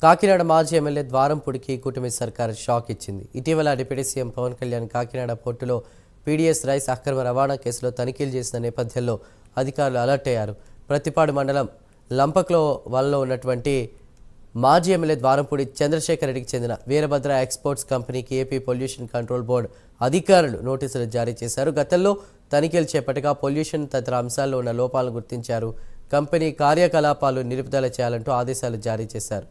కాకినాడ మాజీ ఎమ్మెల్యే ద్వారంపూడికి కూటమి సర్కార్ షాక్ ఇచ్చింది. ఇటీవల డిప్యూటీ సీఎం పవన్ కళ్యాణ్ కాకినాడ పోర్టులో పీడీఎస్ రైస్ అక్రమ రవాణా కేసులో తనిఖీలు చేసిన నేపథ్యంలో అధికారులు అలర్ట్ అయ్యారు. ప్రతిపాడు మండలం లంపక్లో వలలో ఉన్నటువంటి మాజీ ఎమ్మెల్యే ద్వారంపూడి చంద్రశేఖర్ రెడ్డికి చెందిన వీరభద్ర ఎక్స్పోర్ట్స్ కంపెనీకి ఏపీ పొల్యూషన్ కంట్రోల్ బోర్డు అధికారులు నోటీసులు జారీ చేశారు. గతంలో తనిఖీలు చేపట్టగా పొల్యూషన్ తదితర అంశాల్లో ఉన్న లోపాలను గుర్తించారు. కంపెనీ కార్యకలాపాలు నిలుపుదల చేయాలంటూ ఆదేశాలు జారీ చేశారు.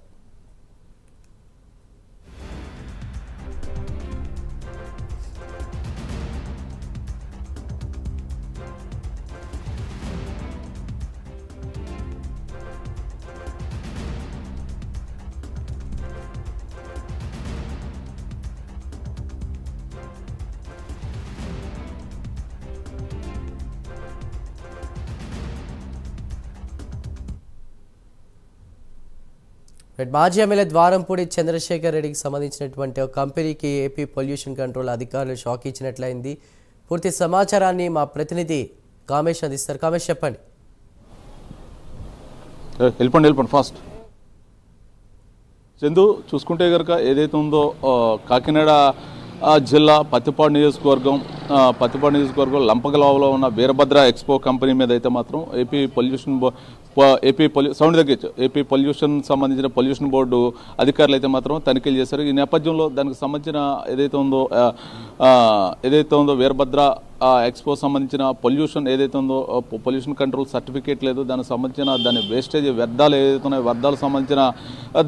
మాజీ ఎమ్మెల్యే ద్వారంపూడి చంద్రశేఖర్ రెడ్డికి సంబంధించినటువంటి ఒక కంపెనీకి ఏపీ పొల్యూషన్ కంట్రోల్ అధికారులు షాక్ ఇచ్చినట్లయింది. పూర్తి సమాచారాన్ని మా ప్రతినిధి కామేష్ అందిస్తారు. కామేష్, చెప్పండి. వెళ్ళిపోండి ఫాస్ట్. చందు, చూసుకుంటే కనుక ఏదైతే ఉందో కాకినాడ జిల్లా పత్తిపాడు నియోజకవర్గం లంపగలవలో ఉన్న వీరభద్ర ఎక్స్పో కంపెనీ మీద అయితే మాత్రం ఏపీ పొల్యూషన్ సంబంధించిన పొల్యూషన్ బోర్డు అధికారులు అయితే మాత్రం తనిఖీలు చేశారు. ఈ నేపథ్యంలో దానికి సంబంధించిన ఏదైతే ఉందో వీరభద్ర ఎక్స్పో సంబంధించిన పొల్యూషన్ కంట్రోల్ సర్టిఫికేట్ లేదు, దానికి సంబంధించిన దాని వేస్టేజ్ వ్యర్థాలు ఏదైతే ఉన్నాయో వ్యర్థాలకు సంబంధించిన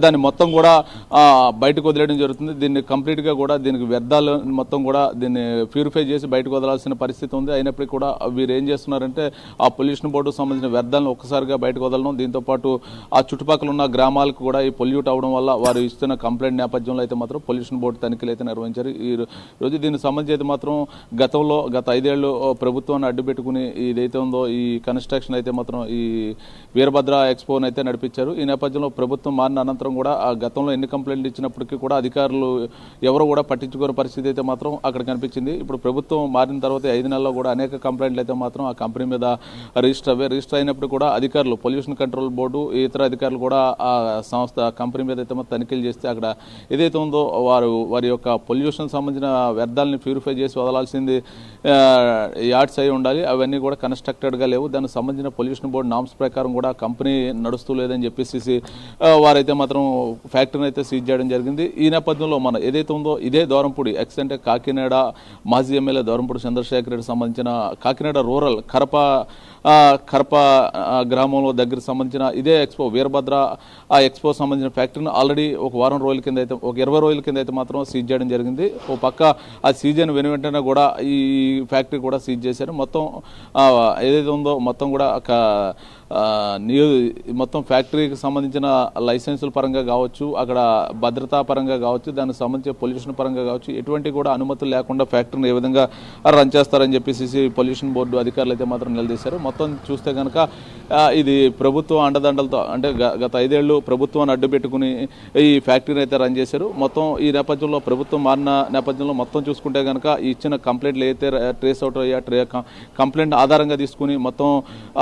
దాన్ని మొత్తం కూడా బయటకు వదిలేయడం జరుగుతుంది. దీన్ని కంప్లీట్గా కూడా దీనికి వ్యర్థాలు మొత్తం కూడా దీన్ని ప్యూరిఫై చేసి బయటకు వదలాల్సిన పరిస్థితి ఉంది. అయినప్పటికీ కూడా వీరు ఏం చేస్తున్నారంటే ఆ పొల్యూషన్ బోర్డుకు సంబంధించిన వ్యర్థాలను ఒక్కసారిగా బయటకు వదలడం, దీంతోపాటు ఆ చుట్టుపక్కల ఉన్న గ్రామాలకు కూడా ఈ పొల్యూట్ అవడం వల్ల వారు ఇస్తున్న కంప్లైంట్ నేపథ్యంలో అయితే మాత్రం పొల్యూషన్ బోర్డు తనిఖీలు అయితే నిర్వహించారు. ఈ రోజు దీనికి సంబంధించి అయితే మాత్రం గత 5 ఏళ్ళు ప్రభుత్వాన్ని అడ్డుపెట్టుకుని ఇదైతే ఉందో ఈ కన్స్ట్రక్షన్ అయితే మాత్రం ఈ వీరభద్ర ఎక్స్పోని అయితే నడిపించారు. ఈ నేపథ్యంలో ప్రభుత్వం మారిన అనంతరం కూడా ఆ గతంలో ఎన్ని కంప్లైంట్లు ఇచ్చినప్పటికీ కూడా అధికారులు ఎవరు కూడా పట్టించుకునే పరిస్థితి అయితే మాత్రం అక్కడ కనిపించింది. ఇప్పుడు ప్రభుత్వం మారిన తర్వాత 5 నెలల్లో కూడా అనేక కంప్లైంట్లు అయితే మాత్రం ఆ కంపెనీ మీద రిజిస్టర్ అయినప్పుడు కూడా అధికారులు పొల్యూషన్ కంట్రోల్ బోర్డు ఇతర అధికారులు కూడా ఆ కంపెనీ మీద అయితే మాత్రం తనిఖీలు చేస్తే అక్కడ ఏదైతే ఉందో వారి యొక్క పొల్యూషన్ సంబంధించిన వ్యర్థాలని ప్యూరిఫై చేసి వదలాల్సింది యార్డ్స్ అయి ఉండాలి, అవన్నీ కూడా కన్స్ట్రక్టెడ్గా లేవు. దానికి సంబంధించిన పొల్యూషన్ బోర్డు నామ్స్ ప్రకారం కూడా కంపెనీ నడుస్తూ లేదని చెప్పేసి వారైతే మాత్రం ఫ్యాక్టరీని అయితే సీజ్ చేయడం జరిగింది. ఈ నేపథ్యంలో మన ఏదైతే ఉందో ఇదే ద్వారంపూడి అంటే కాకినాడ మాజీ ఎమ్మెల్యే ద్వారంపూడి చంద్రశేఖర్ రెడ్డి సంబంధించిన కాకినాడ రూరల్ కరప గ్రామంలో దగ్గర సంబంధించిన ఇదే ఎక్స్పో వీరభద్ర ఆ ఎక్స్పో సంబంధించిన ఫ్యాక్టరీని ఆల్రెడీ ఒక 20 రోజుల కింద అయితే మాత్రం సీజ్ చేయడం జరిగింది. ఓ పక్క ఆ సీజ్ అయిన వెంటనే కూడా ఈ ఫ్యాక్టరీ కూడా సీజ్ చేశారు. మొత్తం ఏదైతే ఉందో మొత్తం కూడా మొత్తం ఫ్యాక్టరీకి సంబంధించిన లైసెన్సుల పరంగా కావచ్చు, అక్కడ భద్రతా పరంగా కావచ్చు, దానికి సంబంధించిన పొల్యూషన్ పరంగా కావచ్చు, ఎటువంటి కూడా అనుమతులు లేకుండా ఫ్యాక్టరీని ఏ విధంగా రన్ చేస్తారని చెప్పేసి పొల్యూషన్ బోర్డు అధికారులు అయితే మాత్రం నిలదీశారు. మొత్తం చూస్తే కనుక ఇది ప్రభుత్వం అండదండలతో అంటే గత 5 ఏళ్ళు ప్రభుత్వాన్ని అడ్డుపెట్టుకుని ఈ ఫ్యాక్టరీని అయితే రన్ చేశారు. మొత్తం ఈ నేపథ్యంలో ప్రభుత్వం మారిన నేపథ్యంలో మొత్తం చూసుకుంటే కనుక ఇచ్చిన కంప్లైంట్లు అయితే ట్రేస్ అవుట్ అయ్యా కంప్లైంట్ ఆధారంగా తీసుకుని మొత్తం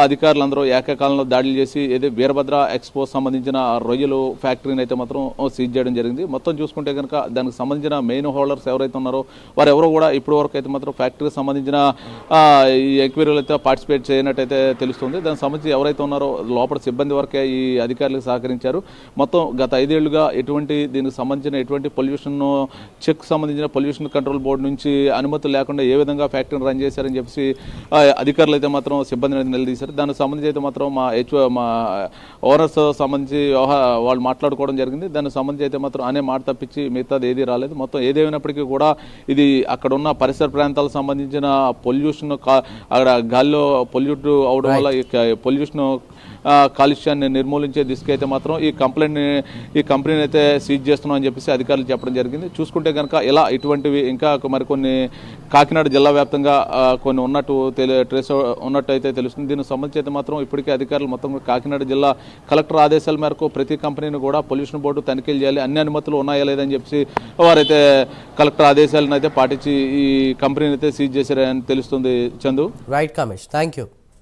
అధికారులందరూ ఏకకాలంలో దాడులు చేసి ఏదో వీరభద్ర ఎక్స్పో సంబంధించిన రొయ్యలు ఫ్యాక్టరీని అయితే మాత్రం సీజ్ చేయడం జరిగింది. మొత్తం చూసుకుంటే కనుక దానికి సంబంధించిన మెయిన్ హోల్డర్స్ ఎవరైతే ఉన్నారో వారు ఎవరో కూడా ఇప్పటి వరకు అయితే మాత్రం ఫ్యాక్టరీకి సంబంధించిన ఈ ఎంక్వైరీలు అయితే పార్టిసిపేట్ చేయనట్టయితే తెలుస్తుంది. దానికి సంబంధించి ఎవరైతే ఉన్నారో లోపల సిబ్బంది వరకే ఈ అధికారులకు సహకరించారు. మొత్తం గత 5 ఏళ్లుగా దీనికి సంబంధించిన ఎటువంటి పొల్యూషన్ చెక్ సంబంధించిన పొల్యూషన్ కంట్రోల్ బోర్డు నుంచి అనుమతులు లేకుండా ఏ విధంగా ఫ్యాక్టరీని రన్ చేశారని చెప్పేసి అధికారులు అయితే మాత్రం సిబ్బందిని నిలదీశారు. దానికి సంబంధించి అయితే మాత్రం మా ఓనర్స్ సంబంధించి వాళ్ళు మాట్లాడుకోవడం జరిగింది. దానికి సంబంధించి అయితే మాత్రం అనే మాట తప్పించి మిగతాది ఏది రాలేదు. మొత్తం ఏదేమైనప్పటికీ కూడా ఇది అక్కడ ఉన్న పరిసర ప్రాంతాలకు సంబంధించిన పొల్యూషన్ అక్కడ గాల్లో పొల్యూట్ అవడం వల్ల పొల్యూషన్ కాలుష్యాన్ని నిర్మూలించే దిశగా అయితే మాత్రం ఈ కంపెనీని అయితే సీజ్ చేస్తున్నాం అని చెప్పేసి అధికారులు చెప్పడం జరిగింది. చూసుకుంటే కనుక ఇలా ఇటువంటివి ఇంకా మరికొన్ని కాకినాడ జిల్లా వ్యాప్తంగా కొన్ని ఉన్నట్టు అయితే తెలుస్తుంది. దీనికి సంబంధించి అయితే మాత్రం ఇప్పటికే అధికారులు మొత్తం కాకినాడ జిల్లా కలెక్టర్ ఆదేశాల మేరకు ప్రతి కంపెనీని కూడా పొల్యూషన్ బోర్డు తనిఖీలు చేయాలి, అన్ని అనుమతులు ఉన్నాయా లేదని చెప్పి వారైతే కలెక్టర్ ఆదేశాలను అయితే పాటించి ఈ కంపెనీని అయితే సీజ్ చేశారని తెలుస్తుంది. Chandu. Right Kamesh, thank you.